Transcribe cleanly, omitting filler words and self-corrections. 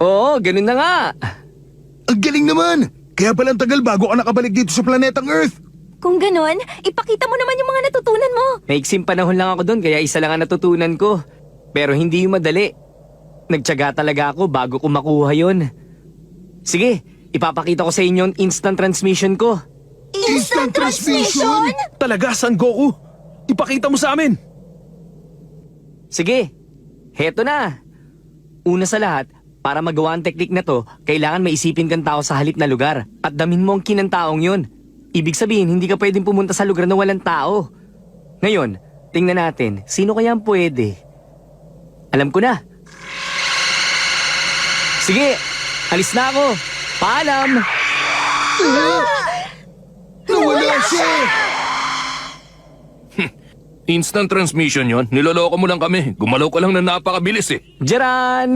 Oo, ganun na nga. Ang galing naman! Kaya palang tagal bago ka nakabalik dito sa planetang Earth. Kung ganon, ipakita mo naman yung mga natutunan mo. Maiksing panahon lang ako doon kaya isa lang ang natutunan ko. Pero hindi yung madali. Nagtiyaga talaga ako bago ko makuha yun. Sige, ipapakita ko sa inyo yung instant transmission ko. Instant transmission? Talaga, Son Goku? Ipakita mo sa amin. Sige, heto na. Una sa lahat, para magawa ang teknik na to, kailangan maisipin kang tao sa halip na lugar at damin mo ang kinantaong yun. Ibig sabihin, hindi ka pwedeng pumunta sa lugar na walang tao. Ngayon, tingnan natin, sino kaya ang pwede? Alam ko na. Sige, alis na ako. Paalam! Nawala siya! Instant transmission yon. Niloloko mo lang kami. Gumalaw ka lang na napakabilis eh. Jaran!